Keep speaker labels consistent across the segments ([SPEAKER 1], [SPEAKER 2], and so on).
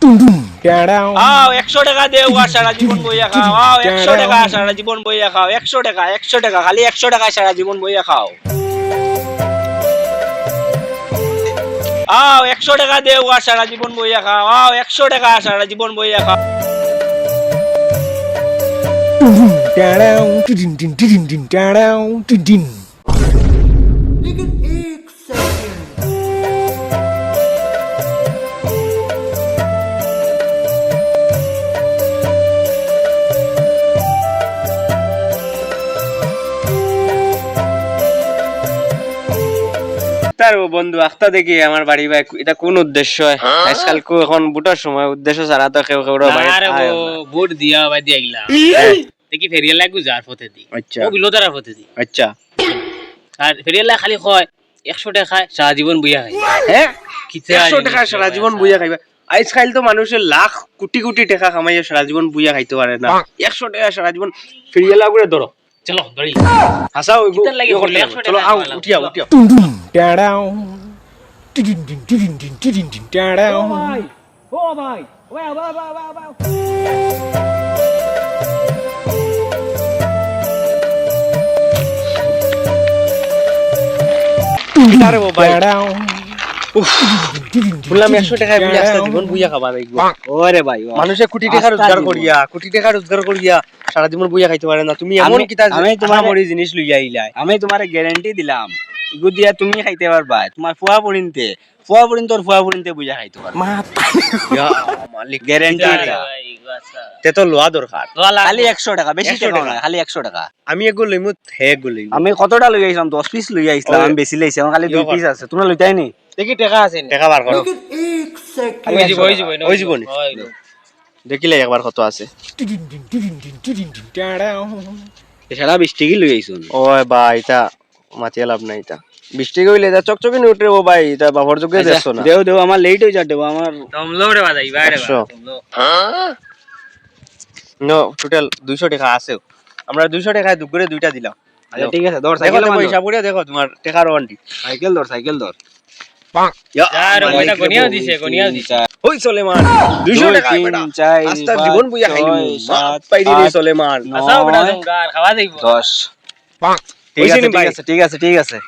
[SPEAKER 1] আও 100 টাকা দেও আর সারা জীবন বইয়া খাও। আও 100 টাকা সারা জীবন বইয়া খাও। 100 টাকা খালি 100 টাকা সারা জীবন বইয়া খাও। আও 100 টাকা দেও আর সারা জীবন বইয়া খাও। আও 100 টাকা সারা জীবন বইয়া খাও।
[SPEAKER 2] তার বন্ধু আখতা দেখি আমার বাড়ি ভাই এটা কোন উদ্দেশ্য আজকাল কো এখন বুটার সময় উদ্দেশ্য ছাড়া তো কেউ কেউ বাড়ি
[SPEAKER 1] আরে ও বুট দিয়া বাই দিয়া গিলা দেখি ফেরিয়ালা গুজার পথে দি
[SPEAKER 2] আচ্ছা
[SPEAKER 1] ও বিলোদার পথে দি
[SPEAKER 2] আচ্ছা
[SPEAKER 1] আর ফেরিয়ালা খালি কয় 100 টাকা সারা জীবন বইয়া খায়।
[SPEAKER 2] হ্যাঁ 100 টাকা সারা জীবন বুইয়া খাইবা আজকাল তো মানুষের লাখ কোটি কোটি টাকা কামাইয়া সারা জীবন বুইয়া খাইতে পারে না 100 টাকা সারা জীবন ফেরিয়ালা করে ধরো
[SPEAKER 1] চলো ধরি
[SPEAKER 2] হাসাও
[SPEAKER 1] কিতার লাগি করলে 100
[SPEAKER 2] চলো
[SPEAKER 1] টাকা
[SPEAKER 2] আও উঠিয়া উঠিয়া
[SPEAKER 1] ও ভাই
[SPEAKER 2] আরে ও ভাই বললাম 100 টাকায় বুইয়া সারা জীবন বুইয়া খাবা দেখবো
[SPEAKER 1] ওরে ভাই
[SPEAKER 2] মানুষে কোটি টাকা রোজগার করিয়া সারা জীবন বুইয়া খাইতে পারে না তুমি এমন কিতা
[SPEAKER 1] আমি তোমার
[SPEAKER 2] মরি জিনিস লইয়া আইলাই
[SPEAKER 1] আমি তোমারে গ্যারান্টি দিলাম ইগু দিয়া তুমি খাইতে পারবা তোমার ফুয়া পরিনতে তোর ফুয়া পরিনতে বুঝা খাইতে পারবা
[SPEAKER 2] মালিক
[SPEAKER 1] গ্যারান্টি
[SPEAKER 2] তে তো লোয়া দরকার
[SPEAKER 1] খালি 100 টাকা বেশি টাকা না খালি 100 টাকা
[SPEAKER 2] আমি এগো লইমু হে এগো লইমু
[SPEAKER 1] আমি কতটা লই আইছিলাম 10 পিস লই আইছিলাম আমি বেশি লইছি আমার খালি 2 পিস আছে তোমরা লইতাই নি
[SPEAKER 2] দেখি টাকা আছে টাকা বার করো ওই জীবন দেখিলে একবার কত আছে
[SPEAKER 1] এছাড়া 20 টাকা লই আইছুন
[SPEAKER 2] ওই ভাই এটা মাতিয়া লাভ নাই এটা 20 টাকা হইলে এটা চকচকে নুটে ও ভাই এটা বাবার যোগে দেখছো না
[SPEAKER 1] দেও আমার লেট হই যা দেও আমার তোমলো রে বাজাই বাইরে তোমলো
[SPEAKER 2] নো টোটাল 200 টাকা আছে আমরা 200 টাকায় দুপুরে দুইটা দিলাম
[SPEAKER 1] আচ্ছা ঠিক আছে ধর সাইকেল
[SPEAKER 2] পয়সা পড়ে দেখো তোমার টাকার ওয়ান্টি
[SPEAKER 1] সাইকেল ধর
[SPEAKER 2] यार
[SPEAKER 1] ওইটা গনিয়া দিছে
[SPEAKER 2] ওই সলেমান 200 টাকা বেটা আস্তা জীবন বুইয়া খাইলু মাত পাইরি রে সলেমান
[SPEAKER 1] আসাও বেটা জঙ্গার খাওয়া দেব 10 ঠিক আছে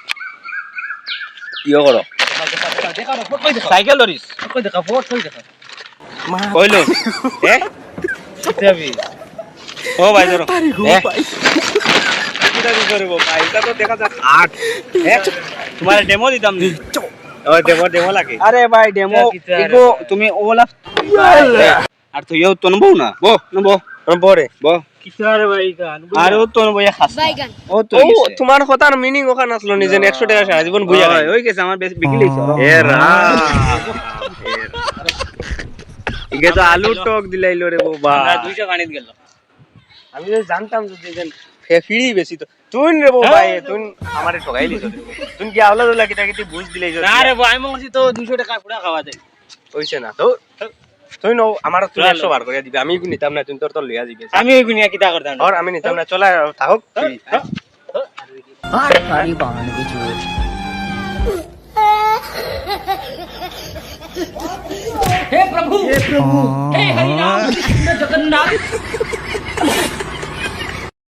[SPEAKER 2] ইয়ো করো
[SPEAKER 1] সাইকেল ধরিস
[SPEAKER 2] কইলো ও ভাই ধরো কিটা দিছো রে ভাই এটা তো দেখা যাক 8
[SPEAKER 1] তোমার ডেমো দিতাম নি
[SPEAKER 2] ও ডেমো লাগে
[SPEAKER 1] আরে ভাই ডেমো ইগো তুমি ওলা আর তো ইও তো নবো না নবো রে কিসারে ভাই গান আর ও তো নবো খাস ও তো
[SPEAKER 2] তোমার কথার মিনিং ওখানে আসলো নি যে 100 টাকা সারা জীবন বুইয়া খাই
[SPEAKER 1] ওই গেছে আমার বেশি বিক্রি হইছে
[SPEAKER 2] এ রা ইগে তো আলু টক দিলাইলো রে বাবা
[SPEAKER 1] 200 গানিত গেল
[SPEAKER 2] আমি তো জানতাম যে ফিরি বেশি তো তুই রে ভাই তুই আমারে ঠগাইলি তুই কি আওলা দলা কিটা কিটি বুঝ দিলাই
[SPEAKER 1] না রে ভাই আমি বলছি তো 200 টাকা পুরা খাওয়া দেই
[SPEAKER 2] হইছে না তো তুই নো আমার তুই 100 বার করে দিবি আমি নিতাম না তুই তোর লইয়া দিবি
[SPEAKER 1] আমি ওই গুনিয়া কিটা করতাম
[SPEAKER 2] আর আমি নিতাম না চলা থাক
[SPEAKER 3] আর পারি বানানো কিছু
[SPEAKER 1] हे प्रभु हे हरि राम कृष्ण जगन्नाथ